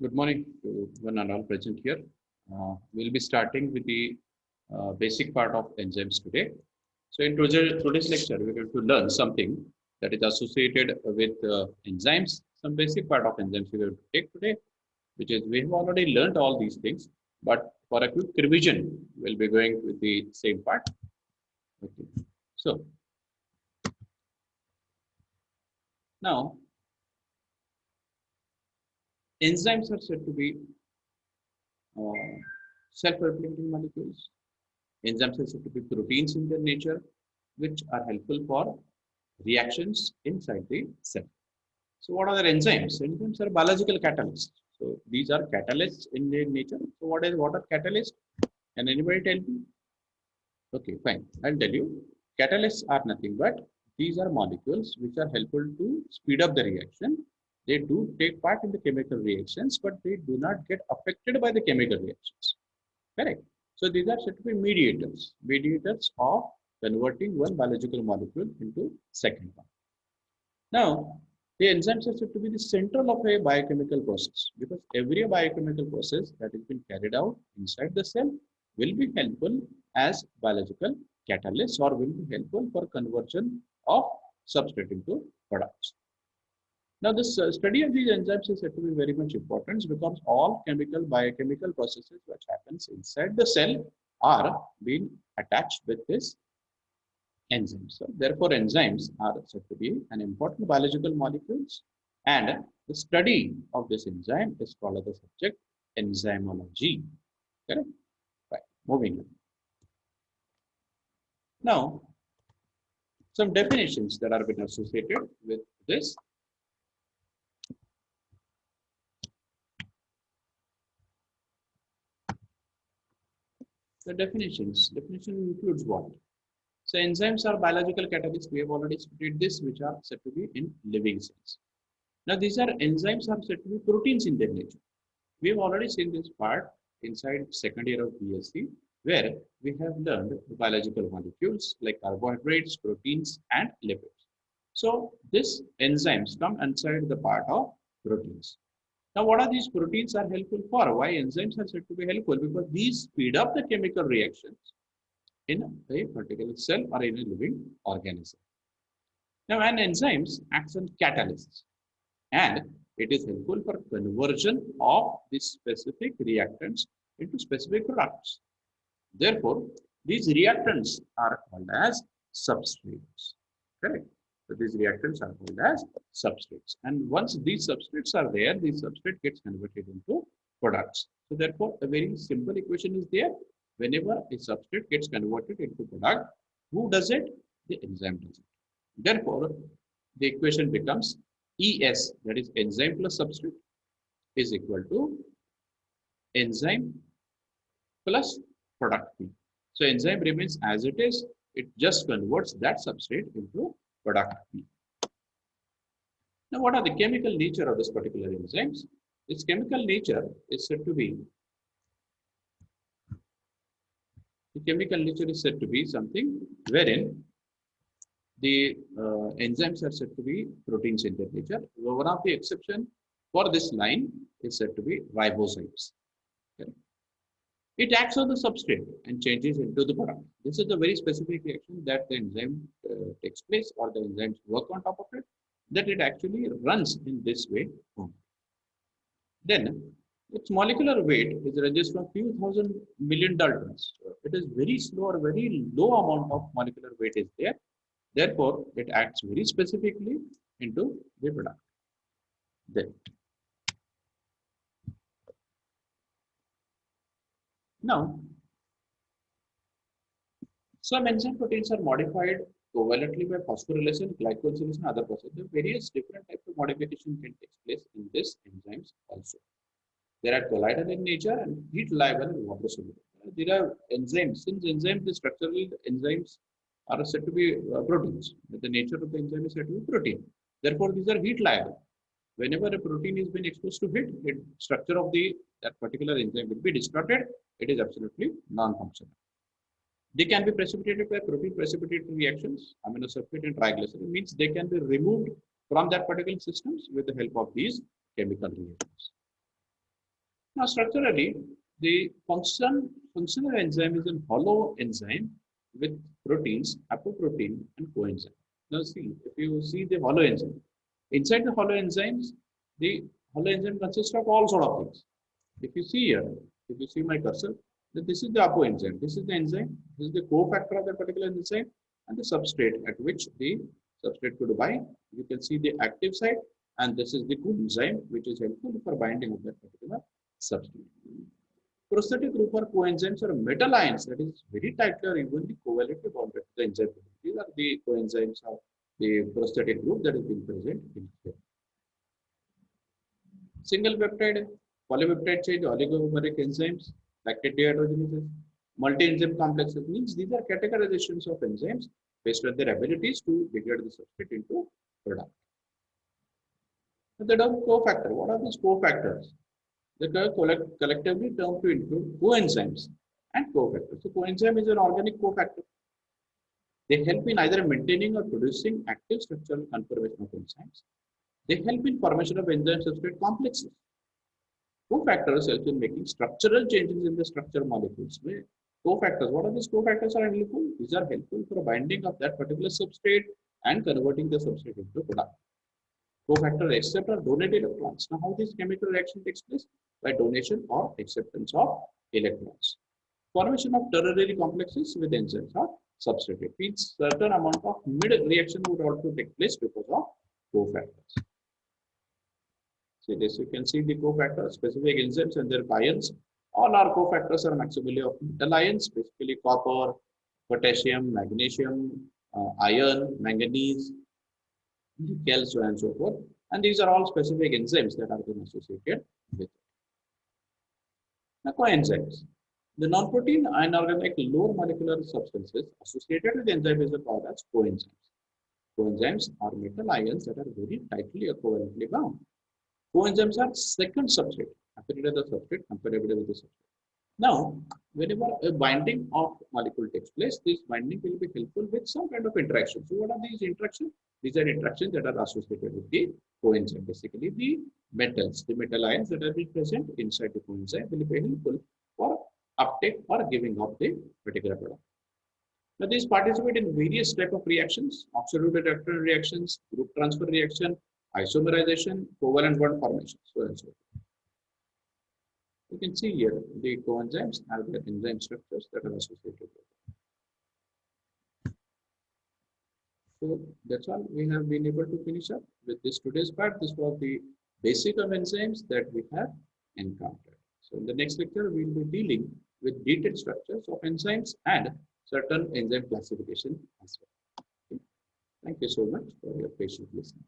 Good morning to one and all present here. We'll be starting with the basic part of enzymes today. So in today's lecture, we're going to learn something that is associated with enzymes. Some basic part of enzymes we're going to take today, which is we have already learned all these things, but for a quick revision, we'll be going with the same part. Okay. So now enzymes are said to be uh, self-replicating molecules. Enzymes are said to be proteins in their nature, which are helpful for reactions inside the cell. So what are the enzymes? Enzymes are biological catalysts. So these are catalysts in their nature. So what are catalysts? Can anybody tell me? Okay, fine. I'll tell you. Catalysts are nothing but these are molecules which are helpful to speed up the reaction. They do take part in the chemical reactions, but they do not get affected by the chemical reactions. Correct. So these are said to be mediators of converting one biological molecule into second one. Now, the enzymes are said to be the central of a biochemical process because every biochemical process that has been carried out inside the cell will be helpful as biological catalysts or will be helpful for conversion of substrate into products. Now, this study of these enzymes is said to be very much important because all biochemical processes which happens inside the cell are being attached with this enzymes. So, therefore, enzymes are said to be an important biological molecules, and the study of this enzyme is called as the subject enzymology. Correct? Right. Moving on. Now, some definitions that are been associated with this. The definition includes what? So enzymes are biological catalysts. We have already studied this, which are said to be in living cells. Now these are enzymes are said to be proteins in their nature. We have already seen this part inside second year of BSc, where we have learned biological molecules like carbohydrates, proteins, and lipids. So these enzymes come inside the part of proteins. Now, what are these proteins are helpful for? Why enzymes are said to be helpful? Because these speed up the chemical reactions in a particular cell or in a living organism. Now, an enzymes acts on catalysts and it is helpful for conversion of these specific reactants into specific products. Therefore, these reactants are called as substrates. Correct? So these reactants are called as substrates. And once these substrates are there, the substrate gets converted into products. So therefore, a very simple equation is there. Whenever a substrate gets converted into product, who does it? The enzyme does it. Therefore, the equation becomes ES, that is enzyme plus substrate, is equal to enzyme plus product P. So enzyme remains as it is. It just converts that substrate into product P. Now, what are the chemical nature of this particular enzymes? Its chemical nature is said to be something wherein the enzymes are said to be proteins in their nature. One of the exception for this line is said to be ribozymes. Okay. It acts on the substrate and changes into the product. This is a very specific reaction that the enzyme takes place or the enzymes work on top of it, that it actually runs in this way. Then its molecular weight is ranges from few thousand million Daltons. It is very slow or very low amount of molecular weight is there. Therefore, it acts very specifically into the product. Then now, some enzyme proteins are modified covalently by phosphorylation, glycosylation, other processes. Various different types of modification can take place in this enzymes also. There are colloidal in nature and heat liable and water soluble. There are enzymes. Since enzymes, the structural enzymes are said to be proteins. The nature of the enzyme is said to be protein. Therefore, these are heat liable. Whenever a protein is being exposed to heat, the structure of that particular enzyme will be distorted. It is absolutely non-functional. They can be precipitated by protein precipitation reactions, amino sulfate and triglyceride. Means they can be removed from that particular systems with the help of these chemical reactions. Now, structurally, the functional enzyme is a hollow enzyme with proteins, apoprotein, and coenzyme. Now, see, if you see the hollow enzyme, inside the hollow enzymes, the hollow enzyme consists of all sort of things. If you see here, if you see my cursor, then this is the apo enzyme. This is the enzyme. This is the cofactor of that particular enzyme, and the substrate at which the substrate could bind. You can see the active site, and this is the coenzyme, which is helpful for binding of that particular substrate. Prosthetic group or coenzymes are metal ions that is very tightly or evenly covalently bonded to the enzyme. These are the coenzymes of the prosthetic group that is being present in here. Single peptide, polypeptide chain, oligomeric enzymes, lactate dehydrogenases, multi-enzyme complexes means these are categorizations of enzymes based on their abilities to degrade the substrate into product. The term cofactor, what are these cofactors? They are collectively termed to include coenzymes and cofactors. So coenzyme is an organic cofactor. They help in either maintaining or producing active structural conformation of enzymes. They help in formation of enzyme substrate complexes. Cofactors help in making structural changes in the structure molecules. Cofactors, what are these cofactors are helpful? These are helpful for binding of that particular substrate and converting the substrate into product. Cofactor accept or donate electrons. Now, how this chemical reaction takes place? By donation or acceptance of electrons. Formation of ternary complexes with enzymes or substrate. It means certain amount of mid-reaction would also take place because of cofactors. See this, you can see the cofactors, specific enzymes and their ions. All our cofactors are maximally of metal ions, basically copper, potassium, magnesium, iron, manganese, nickel, so on and so forth. And these are all specific enzymes that are been associated with it. Now, coenzymes. The non-protein inorganic lower molecular substances associated with enzymes are called as coenzymes. Coenzymes are metal ions that are very tightly or covalently bound. Coenzymes are second substrate, affiliated with the substrate, comparable with the substrate. Now, whenever a binding of molecule takes place, this binding will be helpful with some kind of interaction. So, what are these interactions? These are interactions that are associated with the coenzyme. Basically, the metals, the metal ions that are present inside the coenzyme will be helpful for uptake or giving of the particular product. Now, these participate in various type of reactions, oxidoreductant reactions, group transfer reaction, isomerization, covalent bond formation, so and so forth. You can see here the coenzymes have their enzyme structures that are associated with it. So that's all we have been able to finish up with this today's part. This was the basic of enzymes that we have encountered. So in the next lecture, we will be dealing with detailed structures of enzymes and certain enzyme classification as well. Okay. Thank you so much for your patient listening.